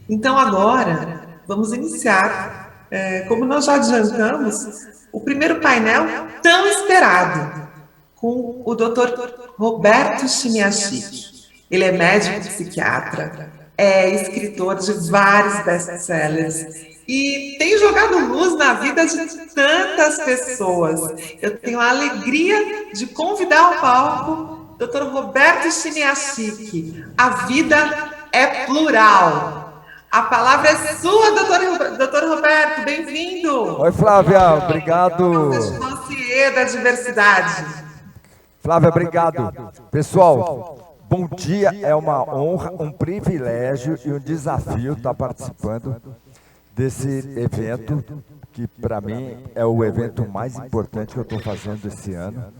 Então, agora, vamos iniciar, como nós já adiantamos, o primeiro painel tão esperado, com o Dr. Roberto Chimiachiki. Ele é médico psiquiatra, é escritor de vários best-sellers e tem jogado luz na vida de tantas pessoas. Eu tenho a alegria de convidar ao palco Dr. Roberto Chimiachiki. A vida é plural. A palavra é sua, doutor Roberto, bem-vindo. Oi, Flávia, Nosso obrigado. dossiê da diversidade. Flávia, obrigado. Pessoal, bom dia. É uma honra, um privilégio e um desafio estar participando desse evento, que para mim é o evento mais importante que eu estou fazendo esse ano.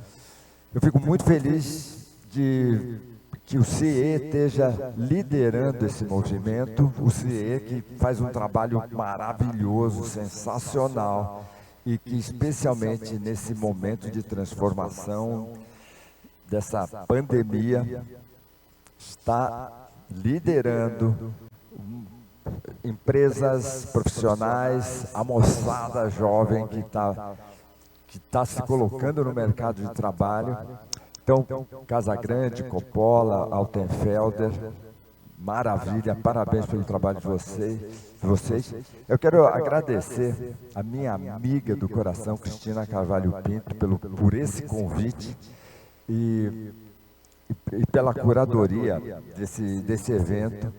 Eu fico muito feliz de que o CIE esteja liderando esse movimento, o CIE que faz um trabalho maravilhoso, sensacional, e que especialmente nesse momento de transformação dessa pandemia está liderando empresas profissionais, a moçada jovem que tá se colocando no mercado de trabalho. Então, Casagrande, Coppola, Altenfelder, maravilha, parabéns pelo trabalho de vocês. Eu quero agradecer a minha amiga do coração, Cristina Carvalho Pinto, por esse convite e pela curadoria desse evento.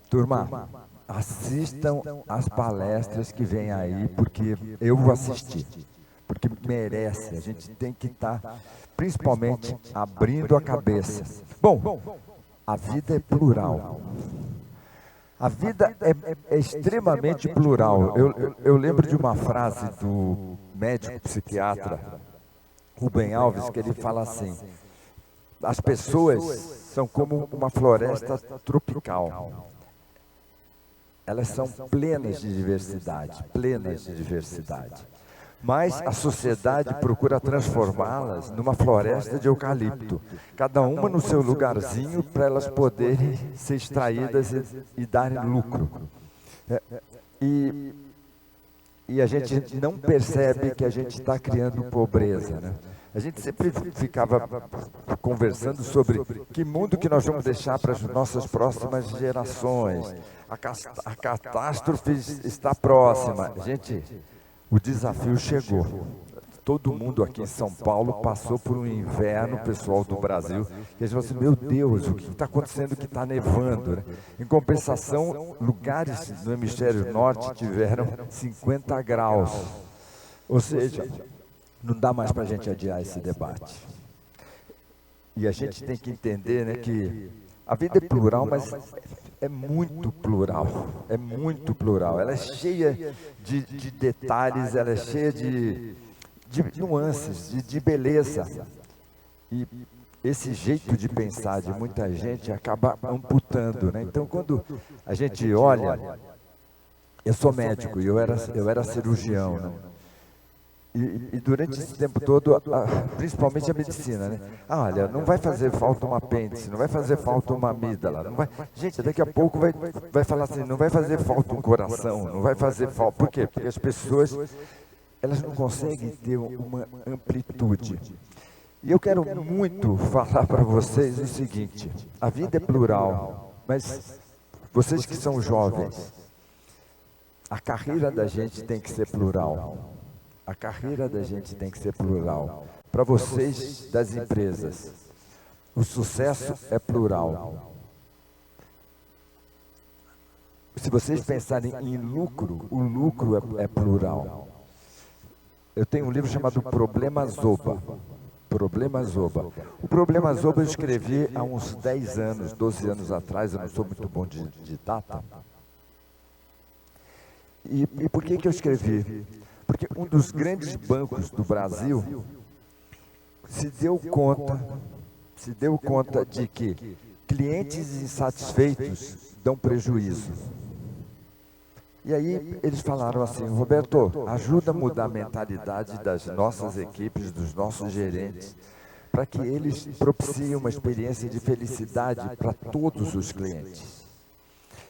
Turma, assistam as palestras que vêm aí, porque eu vou assistir, porque merece, a gente tem que estar, principalmente, abrindo a cabeça. Bom, a vida é plural. A vida é extremamente plural. Eu lembro de uma frase do médico psiquiatra Rubem Alves, que ele fala assim: as pessoas são como uma floresta tropical. Elas são plenas de diversidade, plenas de diversidade. Mas a sociedade procura transformá-las numa floresta de eucalipto, cada uma no seu lugarzinho para elas poderem ser extraídas e darem lucro. E a gente não percebe que a gente está criando pobreza, né? A gente sempre ficava conversando sobre que mundo que nós vamos deixar para as nossas próximas gerações. A catástrofe está próxima. Gente, o desafio chegou. Todo mundo aqui em São Paulo passou por um inverno, pessoal do Brasil, e a gente falou assim: meu Deus, o que está acontecendo que está nevando, né? Em compensação, lugares no hemisfério norte tiveram 50 graus. Ou seja, não dá mais para a gente adiar esse debate. E a gente tem que entender, né, que a vida é plural, mas é muito plural. É muito plural. Ela é cheia de detalhes, ela é cheia de nuances, de beleza. E esse jeito de pensar de muita gente acaba amputando, né? Então, quando a gente olha, eu sou médico e eu era cirurgião, né? E durante esse tempo todo, principalmente a medicina, né? Olha, não vai fazer falta um apêndice, não vai fazer falta uma amígdala, não vai... Gente, daqui a pouco vai falar assim, não vai fazer falta um coração, não vai fazer falta... Por quê? Porque as pessoas, elas não conseguem ter uma amplitude. E eu quero muito falar para vocês o seguinte: a vida é plural, mas vocês que são jovens, a carreira da gente tem que ser plural. A carreira da gente tem que ser plural. Para vocês das empresas, o sucesso é plural. Se vocês pensarem em lucro, o lucro é plural. Eu tenho um livro chamado Problema Zoba. Problema Zoba. O Problema Zoba eu escrevi há uns 10 anos, 12 anos atrás, eu não sou muito bom de data. E por que eu escrevi? Porque um dos grandes bancos do Brasil se deu conta de que clientes insatisfeitos dão prejuízo. E aí eles falaram assim: Roberto, ajuda a mudar a mentalidade das nossas equipes, dos nossos gerentes, para que eles propiciem uma experiência de felicidade para todos os clientes.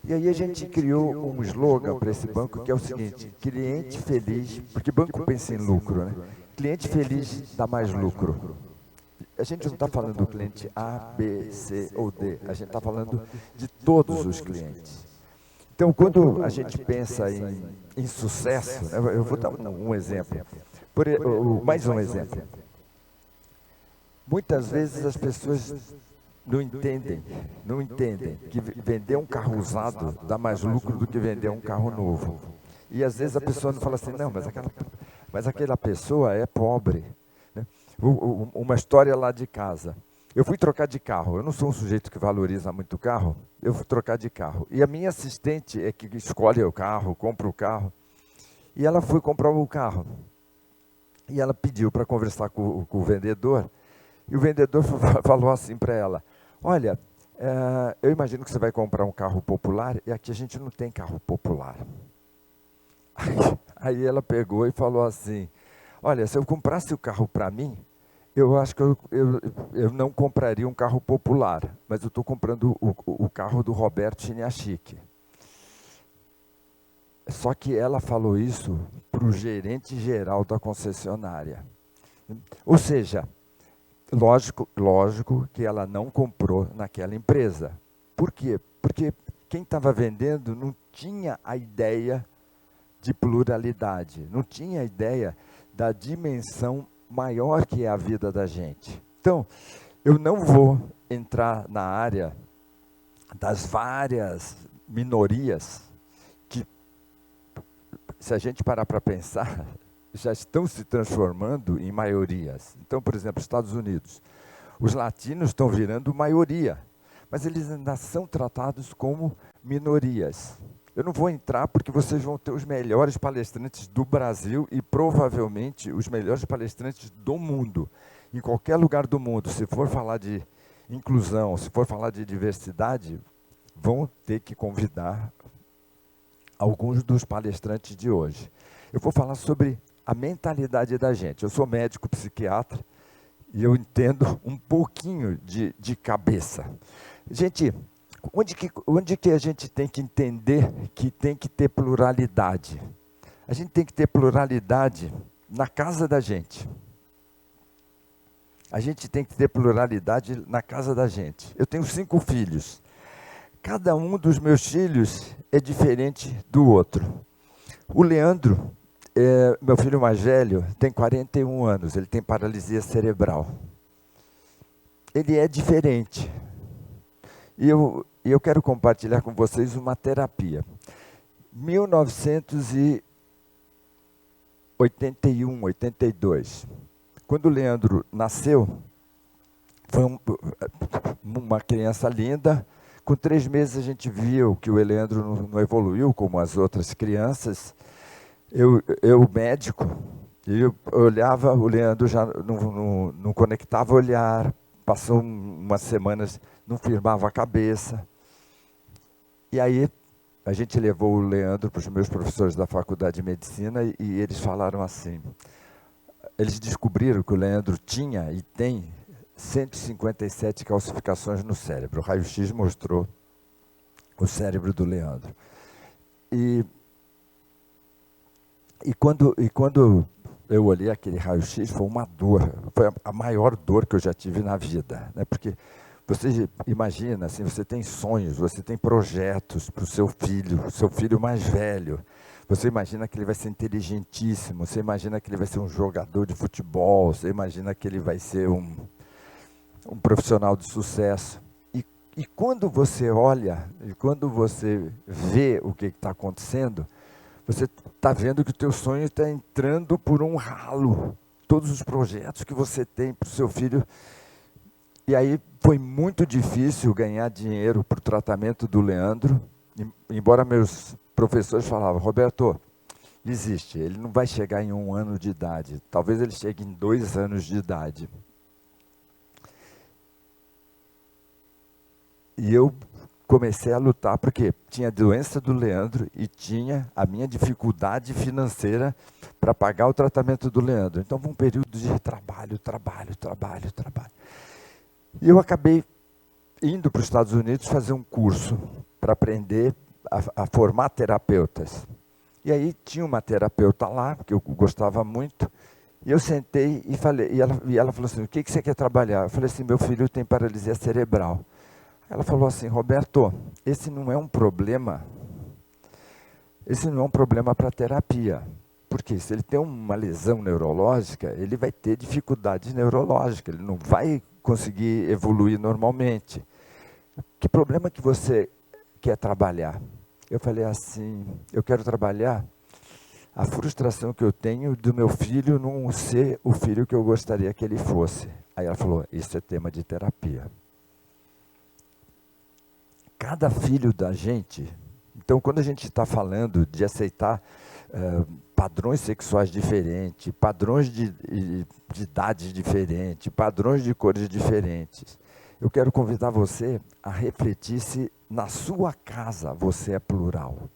E aí a gente criou um slogan para esse banco que é o seguinte: cliente feliz, porque banco pensa em lucro, né? Cliente feliz dá mais lucro. A gente não está falando do cliente A, B, C ou D, a gente está falando de todos os clientes. Então, quando a gente pensa em sucesso, eu vou dar um exemplo, mais um exemplo. Muitas vezes as pessoas não entendem que vender um carro usado dá mais lucro do que vender um carro novo. E às vezes a pessoa não fala assim, não, mas aquela pessoa é pobre. Né? Uma história lá de casa. Eu fui trocar de carro, eu não sou um sujeito que valoriza muito o carro, eu fui trocar de carro. E a minha assistente é que escolhe o carro, compra o carro. E ela foi comprar o carro. E ela pediu para conversar com o vendedor. E o vendedor falou assim para ela, olha, eu imagino que você vai comprar um carro popular e aqui a gente não tem carro popular. Aí ela pegou e falou assim, olha, se eu comprasse o carro para mim, eu acho que eu não compraria um carro popular, mas eu estou comprando o carro do Roberto Chiniachique. Só que ela falou isso para o gerente geral da concessionária. Ou seja, lógico que ela não comprou naquela empresa. Por quê? Porque quem estava vendendo não tinha a ideia de pluralidade, não tinha a ideia da dimensão maior que é a vida da gente. Então, eu não vou entrar na área das várias minorias que, se a gente parar para pensar, já estão se transformando em maiorias. Então, por exemplo, Estados Unidos, os latinos estão virando maioria, mas eles ainda são tratados como minorias. Eu não vou entrar porque vocês vão ter os melhores palestrantes do Brasil e provavelmente os melhores palestrantes do mundo. Em qualquer lugar do mundo, se for falar de inclusão, se for falar de diversidade, vão ter que convidar alguns dos palestrantes de hoje. Eu vou falar sobre a mentalidade da gente. Eu sou médico psiquiatra e eu entendo um pouquinho de cabeça. Gente, onde que a gente tem que entender que tem que ter pluralidade? A gente tem que ter pluralidade na casa da gente. A gente tem que ter pluralidade na casa da gente. Eu tenho 5 filhos. Cada um dos meus filhos é diferente do outro. O Leandro, meu filho mais velho, tem 41 anos, ele tem paralisia cerebral. Ele é diferente. E eu quero compartilhar com vocês uma terapia. 1981, 82, quando o Leandro nasceu, foi uma criança linda. Com 3 meses a gente viu que o Leandro não evoluiu como as outras crianças. Eu médico, eu olhava, o Leandro já não conectava o olhar, passou umas semanas, não firmava a cabeça. E aí a gente levou o Leandro para os meus professores da faculdade de medicina e eles falaram assim, eles descobriram que o Leandro tinha e tem 157 calcificações no cérebro. O raio-x mostrou o cérebro do Leandro. E quando eu olhei aquele raio-x, foi uma dor, foi a maior dor que eu já tive na vida, né? Porque você imagina, assim, você tem sonhos, você tem projetos para o seu filho mais velho. Você imagina que ele vai ser inteligentíssimo, você imagina que ele vai ser um jogador de futebol, você imagina que ele vai ser um profissional de sucesso. E quando você olha, e quando você vê o que está acontecendo, você está vendo que o teu sonho está entrando por um ralo. Todos os projetos que você tem para o seu filho. E aí foi muito difícil ganhar dinheiro para o tratamento do Leandro. Embora meus professores falavam, Roberto, desiste, ele não vai chegar em 1 ano de idade. Talvez ele chegue em 2 anos de idade. E eu comecei a lutar, porque tinha a doença do Leandro e tinha a minha dificuldade financeira para pagar o tratamento do Leandro. Então, foi um período de trabalho. E eu acabei indo para os Estados Unidos fazer um curso para aprender a formar terapeutas. E aí tinha uma terapeuta lá, que eu gostava muito, e eu sentei e falei, e ela falou assim, o que você quer trabalhar? Eu falei assim, meu filho tem paralisia cerebral. Ela falou assim, Roberto, esse não é um problema para terapia. Porque se ele tem uma lesão neurológica, ele vai ter dificuldade neurológica, ele não vai conseguir evoluir normalmente. Que problema que você quer trabalhar? Eu falei assim, eu quero trabalhar a frustração que eu tenho do meu filho não ser o filho que eu gostaria que ele fosse. Aí ela falou, isso é tema de terapia. Cada filho da gente, então quando a gente está falando de aceitar padrões sexuais diferentes, padrões de idades diferentes, padrões de cores diferentes, eu quero convidar você a refletir se na sua casa você é plural.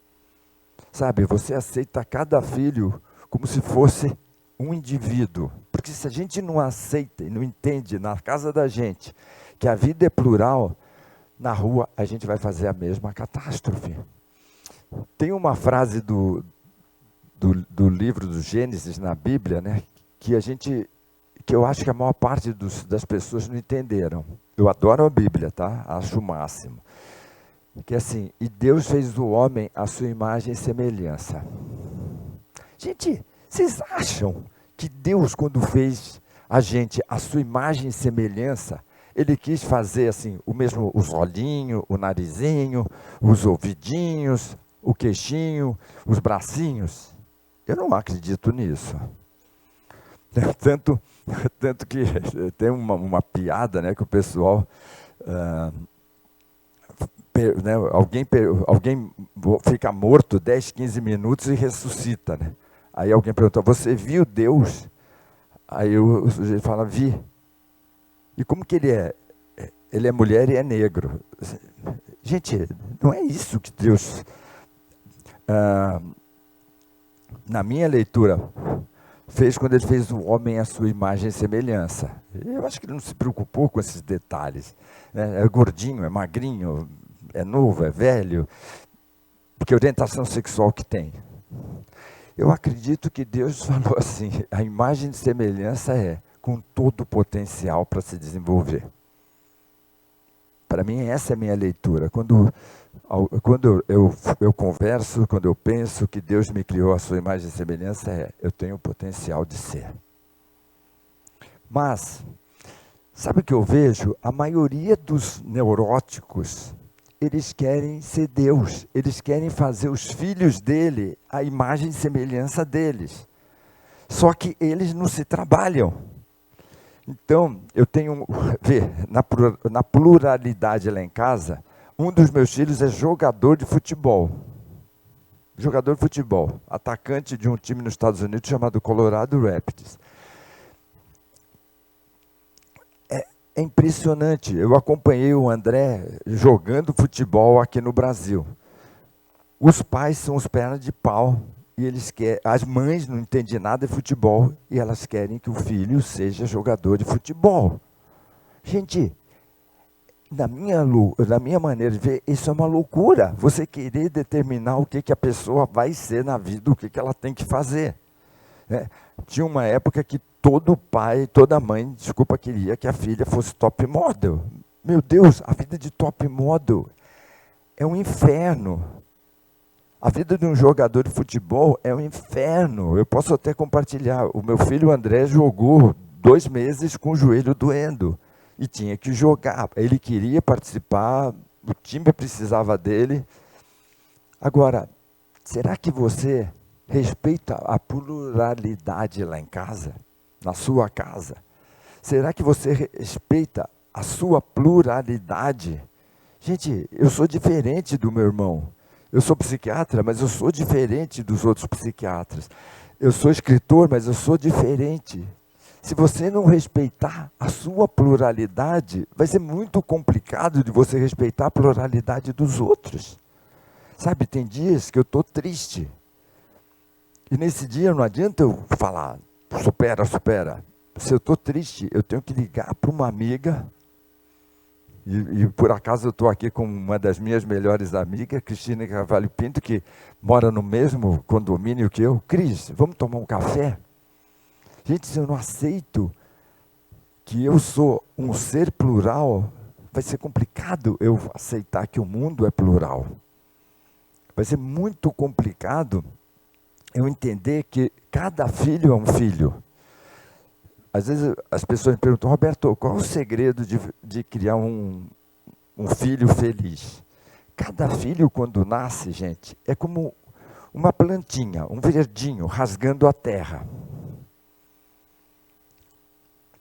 Sabe, você aceita cada filho como se fosse um indivíduo. Porque se a gente não aceita e não entende na casa da gente que a vida é plural, na rua a gente vai fazer a mesma catástrofe. Tem uma frase do livro do Gênesis na Bíblia, né, que eu acho que a maior parte das pessoas não entenderam. Eu adoro a Bíblia, tá? Acho o máximo. Que é assim, e Deus fez o homem à sua imagem e semelhança. Gente, vocês acham que Deus, quando fez a gente à sua imagem e semelhança, ele quis fazer assim, o mesmo, os olhinhos, o narizinho, os ouvidinhos, o queixinho, os bracinhos? Eu não acredito nisso. Tanto que tem uma piada, né, que o pessoal... alguém fica morto 10, 15 minutos e ressuscita, né? Aí alguém pergunta, você viu Deus? Aí o sujeito fala, vi. E como que ele é? Ele é mulher e é negro. Gente, não é isso que Deus... na minha leitura, fez quando ele fez o homem à sua imagem e semelhança. Eu acho que ele não se preocupou com esses detalhes, né? É gordinho, é magrinho... é novo, é velho, que orientação sexual que tem? Eu acredito que Deus falou assim, a imagem de semelhança é com todo o potencial para se desenvolver. Para mim, essa é a minha leitura. Quando eu converso, quando eu penso que Deus me criou a sua imagem e semelhança, eu tenho o potencial de ser. Mas, sabe o que eu vejo? A maioria dos neuróticos, eles querem ser Deus, eles querem fazer os filhos dele a imagem e semelhança deles. Só que eles não se trabalham. Então, eu tenho, na pluralidade lá em casa, um dos meus filhos é jogador de futebol. Jogador de futebol, atacante de um time nos Estados Unidos chamado Colorado Rapids. É impressionante, eu acompanhei o André jogando futebol aqui no Brasil. Os pais são os pernas de pau, e eles querem, as mães não entendem nada de futebol, e elas querem que o filho seja jogador de futebol. Gente, na minha maneira de ver, isso é uma loucura. Você querer determinar o que a pessoa vai ser na vida, o que ela tem que fazer. Tinha uma época que todo pai, toda mãe, desculpa, queria que a filha fosse top model. Meu Deus, a vida de top model é um inferno. A vida de um jogador de futebol é um inferno. Eu posso até compartilhar. O meu filho André jogou 2 meses com o joelho doendo. E tinha que jogar. Ele queria participar, o time precisava dele. Agora, será que você respeita a pluralidade lá em casa? Na sua casa? Será que você respeita a sua pluralidade? Gente, eu sou diferente do meu irmão. Eu sou psiquiatra, mas eu sou diferente dos outros psiquiatras. Eu sou escritor, mas eu sou diferente. Se você não respeitar a sua pluralidade, vai ser muito complicado de você respeitar a pluralidade dos outros. Sabe, tem dias que eu estou triste. E nesse dia não adianta eu falar, supera. Se eu estou triste, eu tenho que ligar para uma amiga E por acaso eu estou aqui com uma das minhas melhores amigas, Cristina Carvalho Pinto, que mora no mesmo condomínio que eu. Cris, vamos tomar um café? Gente, se eu não aceito que eu sou um ser plural, vai ser complicado eu aceitar que o mundo é plural. Vai ser muito complicado eu entender que cada filho é um filho. Às vezes as pessoas me perguntam, Roberto, qual é o segredo de criar um filho feliz? Cada filho, quando nasce, gente, é como uma plantinha, um verdinho, rasgando a terra.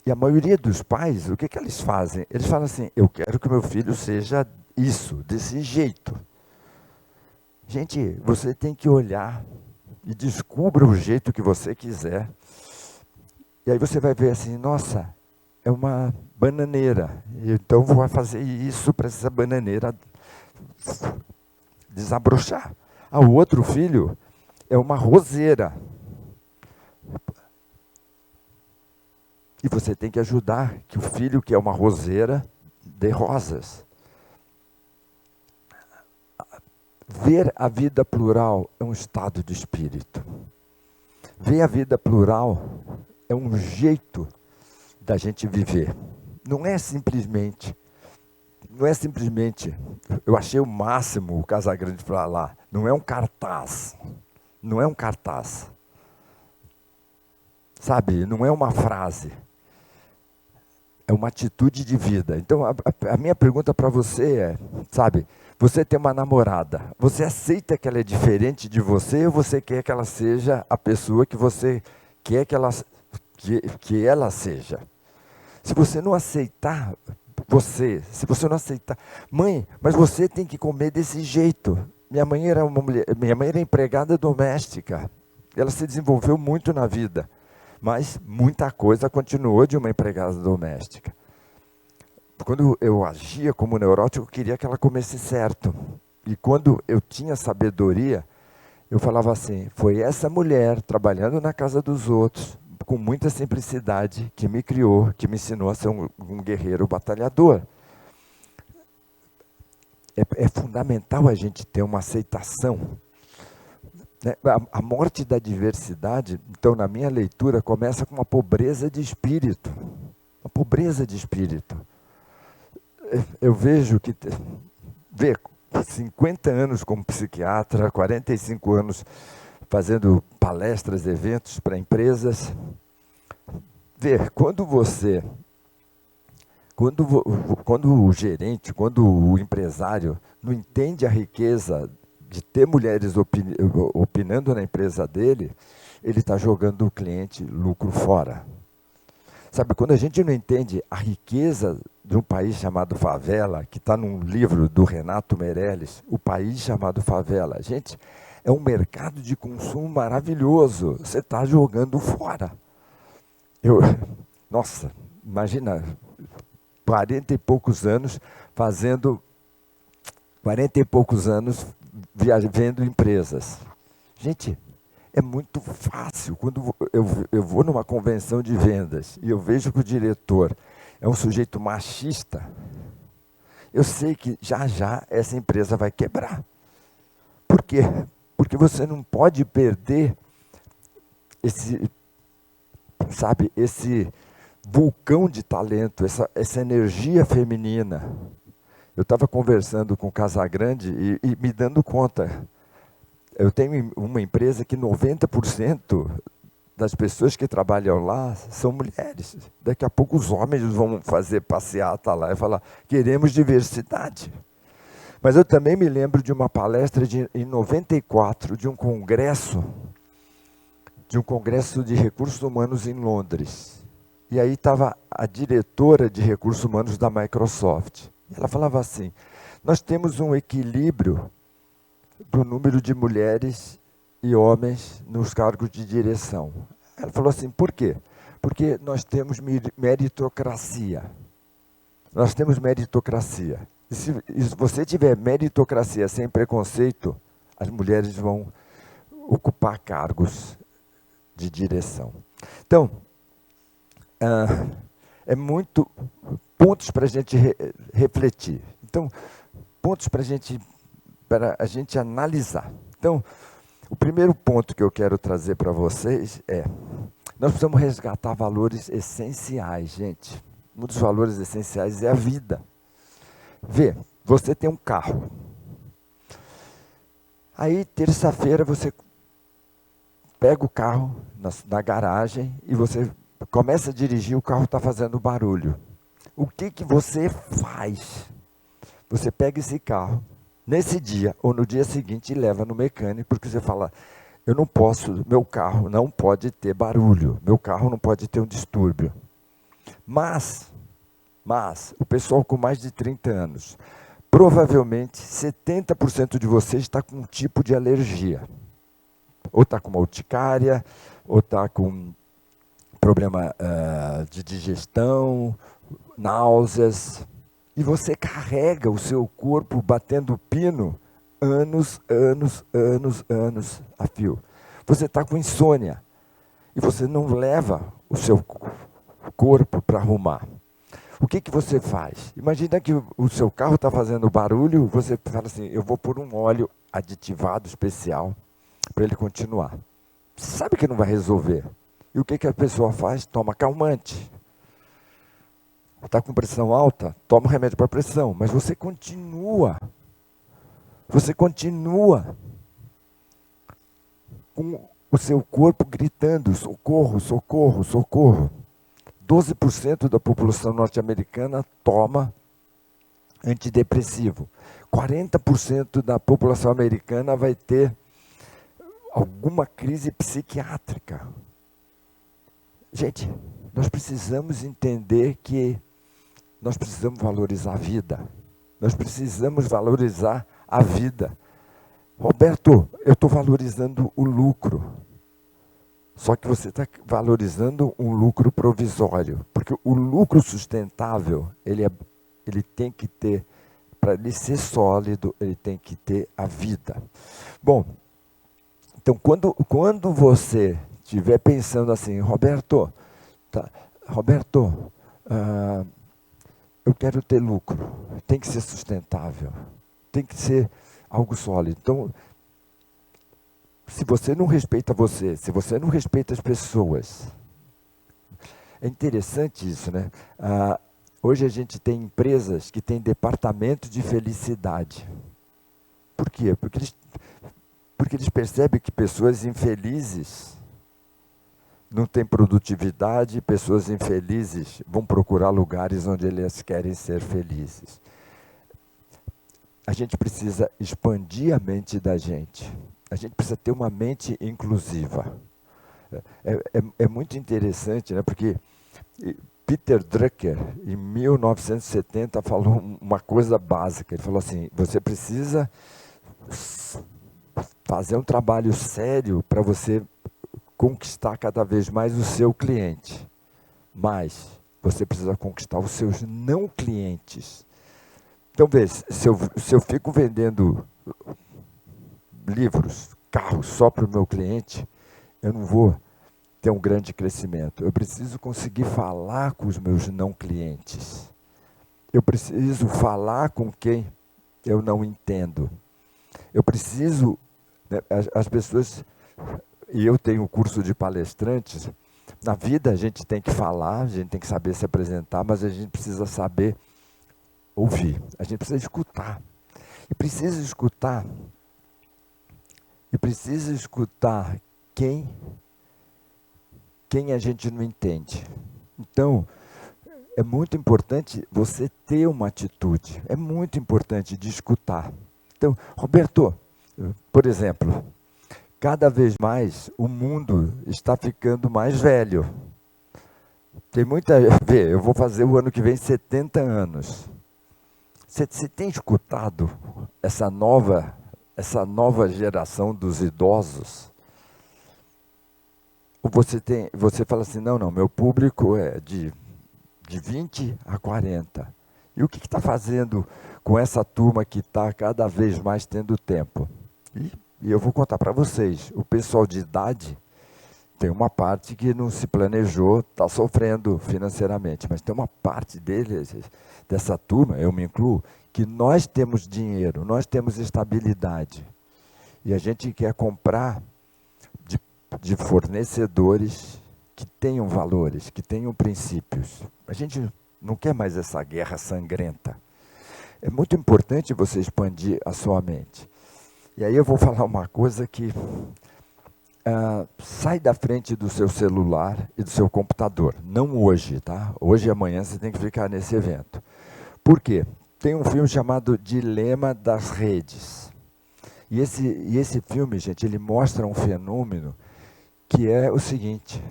E a maioria dos pais, o que eles fazem? Eles falam assim, eu quero que o meu filho seja isso, desse jeito. Gente, você tem que olhar e descubra o jeito que você quiser. E aí você vai ver assim, nossa, é uma bananeira. Então vou fazer isso para essa bananeira desabrochar. O outro filho é uma roseira. E você tem que ajudar que o filho que é uma roseira dê rosas. Ver a vida plural é um estado de espírito. Ver a vida plural é um jeito da gente viver. Não é simplesmente, eu achei o máximo o Casagrande falar, não é um cartaz. Não é um cartaz. Sabe, não é uma frase. É uma atitude de vida. Então, a minha pergunta para você é, sabe, você tem uma namorada, você aceita que ela é diferente de você ou você quer que ela seja a pessoa que você quer que ela seja? Se você não aceitar se você não aceitar, mãe, mas você tem que comer desse jeito. Minha mãe era empregada doméstica, ela se desenvolveu muito na vida. Mas muita coisa continuou de uma empregada doméstica. Quando eu agia como neurótico, eu queria que ela comesse certo. E quando eu tinha sabedoria, eu falava assim, foi essa mulher trabalhando na casa dos outros, com muita simplicidade, que me criou, que me ensinou a ser um guerreiro batalhador. É fundamental a gente ter uma aceitação. A morte da diversidade, então, na minha leitura, começa com uma pobreza de espírito. Uma pobreza de espírito. Eu vejo que, 50 anos como psiquiatra, 45 anos fazendo palestras, eventos para empresas. Quando o gerente, quando o empresário não entende a riqueza de ter mulheres opinando na empresa dele, ele está jogando o cliente lucro fora. Sabe, quando a gente não entende a riqueza de um país chamado favela, que está num livro do Renato Meirelles, O País Chamado Favela, gente, é um mercado de consumo maravilhoso, você está jogando fora. Nossa, imagina, 40 e poucos anos vendo empresas. Gente, é muito fácil. Quando eu vou numa convenção de vendas e eu vejo que o diretor é um sujeito machista, eu sei que já essa empresa vai quebrar. Por quê? Porque você não pode perder esse vulcão de talento, essa energia feminina. Eu estava conversando com o Casagrande e me dando conta. Eu tenho uma empresa que 90% das pessoas que trabalham lá são mulheres. Daqui a pouco os homens vão fazer passeata lá e falar, queremos diversidade. Mas eu também me lembro de uma palestra em 94, de um congresso de recursos humanos em Londres. E aí estava a diretora de recursos humanos da Microsoft. Ela falava assim, nós temos um equilíbrio do número de mulheres e homens nos cargos de direção. Ela falou assim, por quê? Porque nós temos meritocracia. Nós temos meritocracia. E se você tiver meritocracia sem preconceito, as mulheres vão ocupar cargos de direção. Então, é muito pontos para a gente refletir. Então, pontos para a gente analisar. Então, o primeiro ponto que eu quero trazer para vocês é: nós precisamos resgatar valores essenciais, gente. Um dos valores essenciais é a vida. Vê, você tem um carro. Aí, terça-feira, você pega o carro na garagem e você começa a dirigir, o carro está fazendo barulho. O que você faz? Você pega esse carro, nesse dia ou no dia seguinte, e leva no mecânico, porque você fala: eu não posso, meu carro não pode ter barulho, meu carro não pode ter um distúrbio. Mas, o pessoal com mais de 30 anos, provavelmente 70% de vocês está com um tipo de alergia. Ou está com uma urticária, ou está com problema de digestão, náuseas. E você carrega o seu corpo batendo pino anos a fio. Você está com insônia e você não leva o seu corpo para arrumar. O que você faz? Imagina que o seu carro está fazendo barulho, você fala assim: eu vou pôr um óleo aditivado especial para ele continuar. Você sabe que não vai resolver. E o que a pessoa faz? Toma calmante. Está com pressão alta? Toma remédio para pressão. Mas você continua. Você continua com o seu corpo gritando: socorro, socorro, socorro. 12% da população norte-americana toma antidepressivo. 40% da população americana vai ter alguma crise psiquiátrica. Gente, nós precisamos entender que nós precisamos valorizar a vida. Nós precisamos valorizar a vida. Roberto, eu estou valorizando o lucro. Só que você está valorizando um lucro provisório. Porque o lucro sustentável, ele tem que ter, para ele ser sólido, ele tem que ter a vida. Bom, então quando você estiver pensando assim: Roberto, eu quero ter lucro, tem que ser sustentável, tem que ser algo sólido. Então, se você não respeita você, se você não respeita as pessoas, é interessante isso, né? Hoje a gente tem empresas que têm departamento de felicidade. Por quê? Porque eles percebem que pessoas infelizes não têm produtividade, pessoas infelizes vão procurar lugares onde elas querem ser felizes. A gente precisa expandir a mente da gente. A gente precisa ter uma mente inclusiva. É muito interessante, né? Porque Peter Drucker, em 1970, falou uma coisa básica. Ele falou assim: você precisa fazer um trabalho sério para você conquistar cada vez mais o seu cliente. Mas você precisa conquistar os seus não clientes. Então, vê, se eu fico vendendo livros, carros só para o meu cliente, eu não vou ter um grande crescimento. Eu preciso conseguir falar com os meus não clientes. Eu preciso falar com quem eu não entendo. Eu preciso, né, as pessoas, e eu tenho um curso de palestrantes, na vida a gente tem que falar, a gente tem que saber se apresentar, mas a gente precisa saber ouvir, a gente precisa escutar. E precisa escutar quem a gente não entende. Então, é muito importante você ter uma atitude, é muito importante de escutar. Então, Roberto, por exemplo, cada vez mais o mundo está ficando mais velho. Tem muita... Vê, eu vou fazer o ano que vem 70 anos. Você tem escutado essa nova geração dos idosos? Ou você fala assim: não, meu público é de 20 a 40. E o que está fazendo com essa turma que está cada vez mais tendo tempo? E eu vou contar para vocês, o pessoal de idade, Tem uma parte que não se planejou, está sofrendo financeiramente, mas tem uma parte deles, dessa turma, eu me incluo, que nós temos dinheiro, nós temos estabilidade. E a gente quer comprar de fornecedores que tenham valores, que tenham princípios. A gente não quer mais essa guerra sangrenta. É muito importante você expandir a sua mente. E aí eu vou falar uma coisa que sai da frente do seu celular e do seu computador. Não hoje, tá? Hoje e amanhã você tem que ficar nesse evento. Por quê? Tem um filme chamado Dilema das Redes. E esse filme, gente, ele mostra um fenômeno que é o seguinte: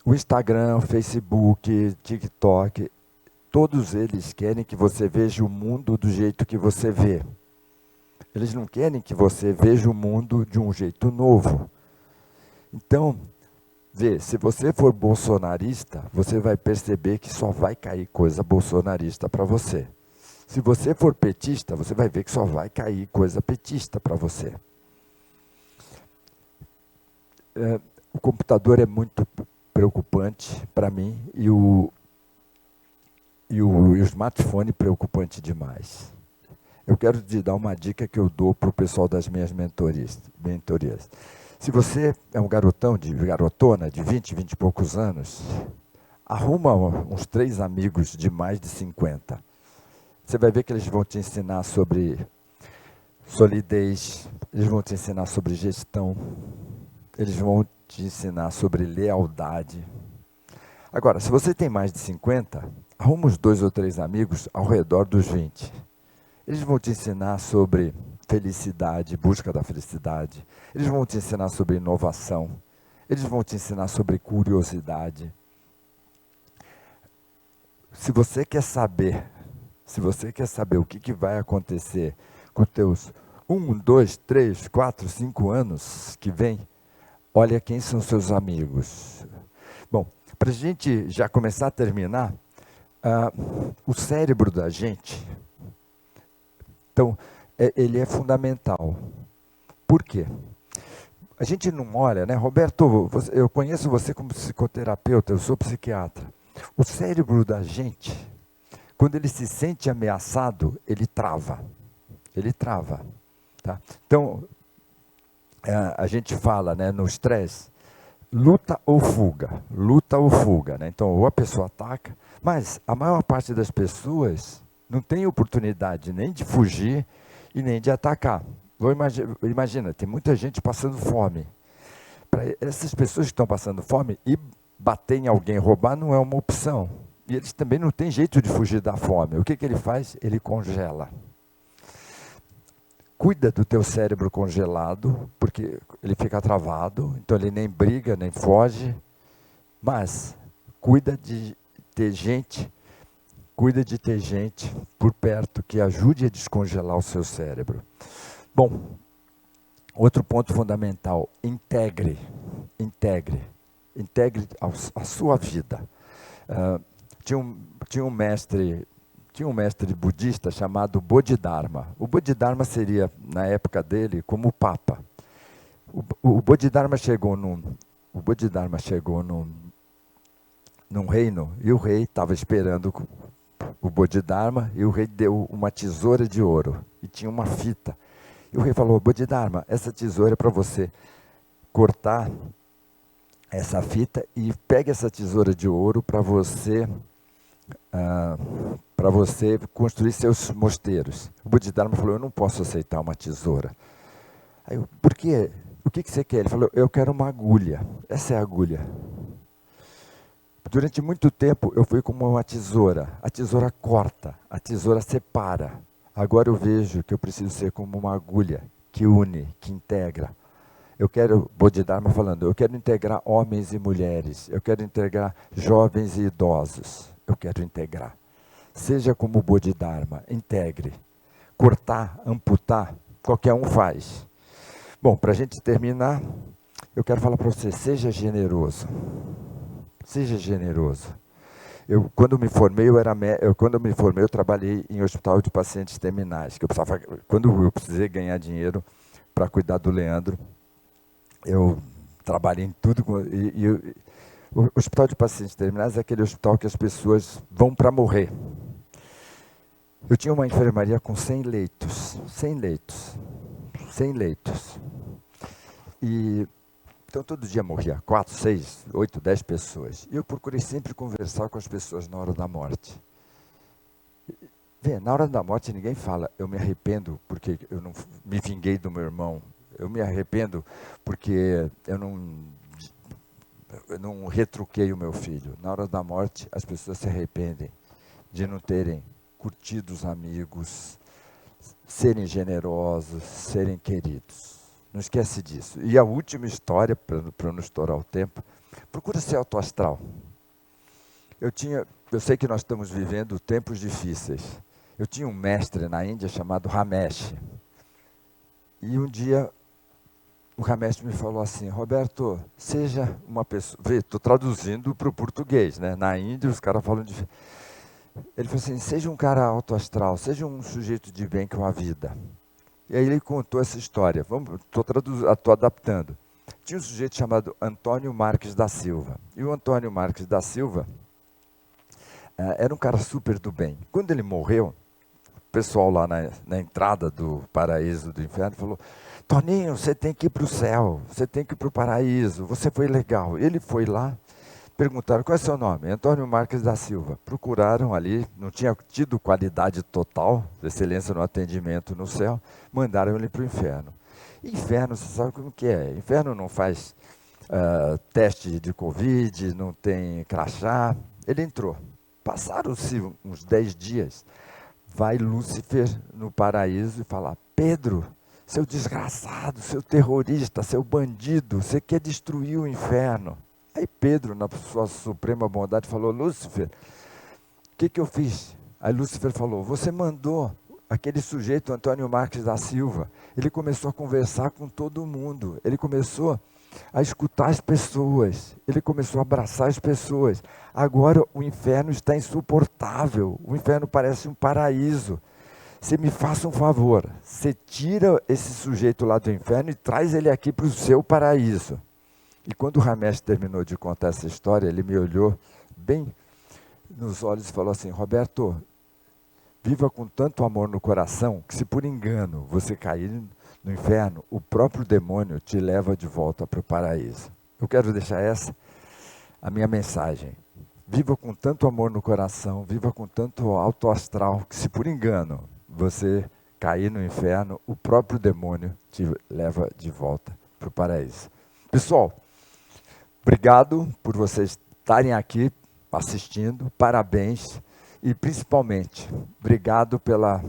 o Instagram, o Facebook, TikTok, todos eles querem que você veja o mundo do jeito que você vê. Eles não querem que você veja o mundo de um jeito novo. Então, se você for bolsonarista, você vai perceber que só vai cair coisa bolsonarista para você. Se você for petista, você vai ver que só vai cair coisa petista para você. O computador é muito preocupante para mim e o smartphone preocupante demais. Eu quero te dar uma dica que eu dou para o pessoal das minhas mentorias. Se você é um garotona de 20 e poucos anos, arruma uns 3 amigos de mais de 50. Você vai ver que eles vão te ensinar sobre solidez, eles vão te ensinar sobre gestão, eles vão te ensinar sobre lealdade. Agora, se você tem mais de 50, arruma uns 2 ou 3 amigos ao redor dos 20. Eles vão te ensinar sobre felicidade, busca da felicidade. Eles vão te ensinar sobre inovação. Eles vão te ensinar sobre curiosidade. Se você quer saber o que vai acontecer com teus 1, 2, 3, 4, 5 anos que vem, olha quem são seus amigos. Bom, para a gente já começar a terminar, o cérebro da gente, então, ele é fundamental. Por quê? A gente não olha, né? Roberto, eu conheço você como psicoterapeuta, eu sou psiquiatra. O cérebro da gente, quando ele se sente ameaçado, ele trava. Ele trava. Tá? Então, a gente fala, né, no estresse, luta ou fuga. Luta ou fuga. Né? Então, ou a pessoa ataca, mas a maior parte das pessoas não tem oportunidade nem de fugir e nem de atacar. Imagina, tem muita gente passando fome. Para essas pessoas que estão passando fome, ir bater em alguém, roubar, não é uma opção. E eles também não têm jeito de fugir da fome. O que ele faz? Ele congela. Cuida do teu cérebro congelado, porque ele fica travado, então ele nem briga, nem foge. Mas cuida de ter gente por perto que ajude a descongelar o seu cérebro. Bom, outro ponto fundamental, integre a sua vida. Tinha um mestre budista chamado Bodhidharma. O Bodhidharma seria, na época dele, como o Papa. O Bodhidharma chegou num reino e o rei estava esperando o Bodhidharma e o rei deu uma tesoura de ouro e tinha uma fita. E o rei falou: Bodhidharma, essa tesoura é para você cortar essa fita e pegue essa tesoura de ouro para você construir seus mosteiros. O Bodhidharma falou: eu não posso aceitar uma tesoura. Aí, por quê? O que você quer? Ele falou: eu quero uma agulha. Essa é a agulha. Durante muito tempo eu fui como uma tesoura. A tesoura corta, a tesoura separa. Agora eu vejo que eu preciso ser como uma agulha que une, que integra. Eu quero, Bodhidharma falando, eu quero integrar homens e mulheres. Eu quero integrar jovens e idosos. Eu quero integrar. Seja como Bodhidharma, integre. Cortar, amputar, qualquer um faz. Bom, para a gente terminar, eu quero falar para você, seja generoso. Seja generoso. Quando me formei, eu trabalhei em hospital de pacientes terminais. Quando eu precisei ganhar dinheiro para cuidar do Leandro, eu trabalhei em tudo. O hospital de pacientes terminais é aquele hospital que as pessoas vão para morrer. Eu tinha uma enfermaria com 100 leitos. 100 leitos. 100 leitos. Então, todo dia morria 4, 6, 8, 10 pessoas. E eu procurei sempre conversar com as pessoas na hora da morte. Vê, na hora da morte ninguém fala, eu me arrependo porque eu não me vinguei do meu irmão. Eu me arrependo porque eu não retruquei o meu filho. Na hora da morte, as pessoas se arrependem de não terem curtido os amigos, serem generosos, serem queridos. Não esquece disso. E a última história, para não estourar o tempo, procura ser autoastral. Eu sei que nós estamos vivendo tempos difíceis. Eu tinha um mestre na Índia chamado Ramesh. E um dia o Ramesh me falou assim, Roberto, seja uma pessoa... Vê, estou traduzindo para o português, né? Na Índia os caras falam de... Ele falou assim, seja um cara autoastral, seja um sujeito de bem com a vida. E aí ele contou essa história. Estou adaptando. Tinha um sujeito chamado Antônio Marques da Silva. E o Antônio Marques da Silva era um cara super do bem. Quando ele morreu, o pessoal lá na entrada do paraíso, do inferno, falou, Toninho, você tem que ir para o céu, você tem que ir para o paraíso, você foi legal. Ele foi lá, perguntaram, qual é o seu nome? Antônio Marques da Silva. Procuraram ali, não tinha tido qualidade total, excelência no atendimento no céu, mandaram ele para o inferno. Inferno, você sabe como que é? Inferno não faz teste de Covid, não tem crachá. Ele entrou. Passaram-se uns 10 dias, vai Lúcifer no paraíso e fala, Pedro, seu desgraçado, seu terrorista, seu bandido, você quer destruir o inferno. Aí Pedro, na sua suprema bondade, falou, Lúcifer, o que eu fiz? Aí Lúcifer falou, você mandou aquele sujeito, Antônio Marques da Silva, ele começou a conversar com todo mundo, ele começou a escutar as pessoas, ele começou a abraçar as pessoas. Agora o inferno está insuportável, o inferno parece um paraíso. Você me faça um favor, você tira esse sujeito lá do inferno e traz ele aqui para o seu paraíso. E quando o Ramesh terminou de contar essa história, ele me olhou bem nos olhos e falou assim, Roberto, viva com tanto amor no coração, que se por engano você cair no inferno, o próprio demônio te leva de volta para o paraíso. Eu quero deixar essa a minha mensagem. Viva com tanto amor no coração, viva com tanto alto astral, que se por engano você cair no inferno, o próprio demônio te leva de volta para o paraíso. Pessoal, obrigado por vocês estarem aqui assistindo, parabéns e principalmente, obrigado pela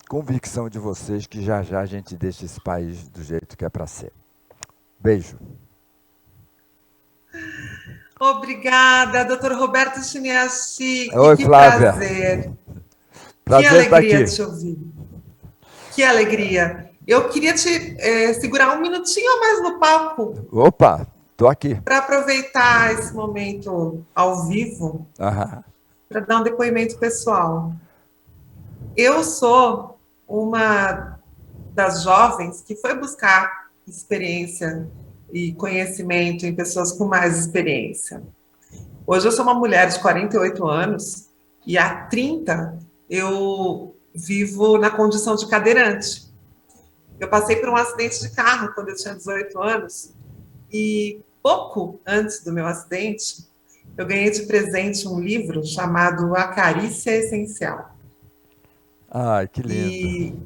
convicção de vocês que já já a gente deixa esse país do jeito que é para ser. Beijo. Obrigada, doutor Roberto Chiniachi. Oi, que Flávia. prazer. Prazer que alegria estar aqui. te ouvir. Que alegria. Eu queria te segurar um minutinho a mais no papo. Opa, estou aqui. Para aproveitar esse momento ao vivo, para dar um depoimento pessoal. Eu sou uma das jovens que foi buscar experiência e conhecimento em pessoas com mais experiência. Hoje eu sou uma mulher de 48 anos e há 30 eu vivo na condição de cadeirante. Eu passei por um acidente de carro quando eu tinha 18 anos e pouco antes do meu acidente eu ganhei de presente um livro chamado A Carícia Essencial. Ai, que lindo.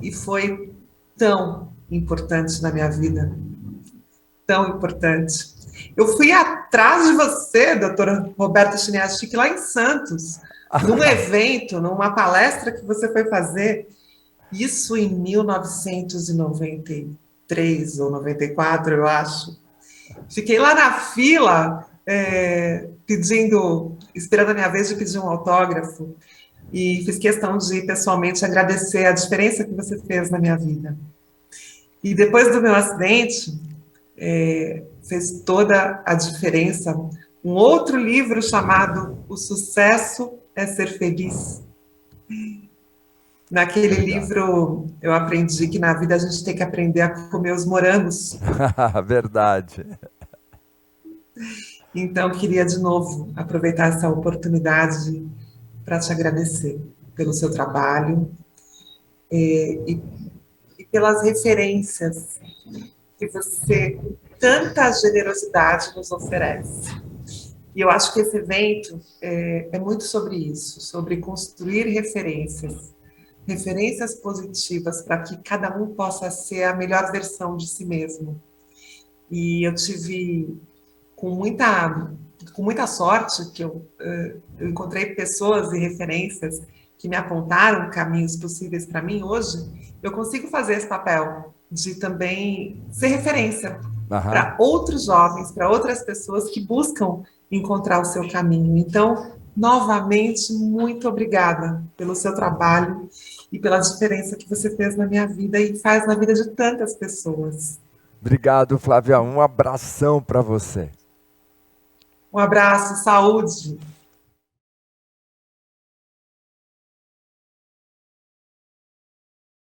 E foi tão importante na minha vida. Tão importante. Eu fui atrás de você, doutora Roberta Chiniachi, lá em Santos, num evento, numa palestra que você foi fazer, isso em 1993 ou 94, eu acho. Fiquei lá na fila, esperando a minha vez de pedir um autógrafo, e fiz questão de pessoalmente agradecer a diferença que você fez na minha vida. E depois do meu acidente, fez toda a diferença um outro livro chamado O Sucesso é Ser Feliz. Naquele Obrigado. livro, eu aprendi que na vida a gente tem que aprender a comer os morangos. Verdade. Então, queria de novo aproveitar essa oportunidade para te agradecer pelo seu trabalho e pelas referências que você, com tanta generosidade, nos oferece. E eu acho que esse evento é muito sobre isso, sobre construir referências, referências positivas para que cada um possa ser a melhor versão de si mesmo. E eu tive com muita sorte que eu encontrei pessoas e referências que me apontaram caminhos possíveis para mim hoje. Eu consigo fazer esse papel de também ser referência Aham. para outros jovens, para outras pessoas que buscam encontrar o seu caminho. Então, novamente, muito obrigada pelo seu trabalho e pela diferença que você fez na minha vida e faz na vida de tantas pessoas. Obrigado, Flávia. Um abração para você. Um abraço, saúde.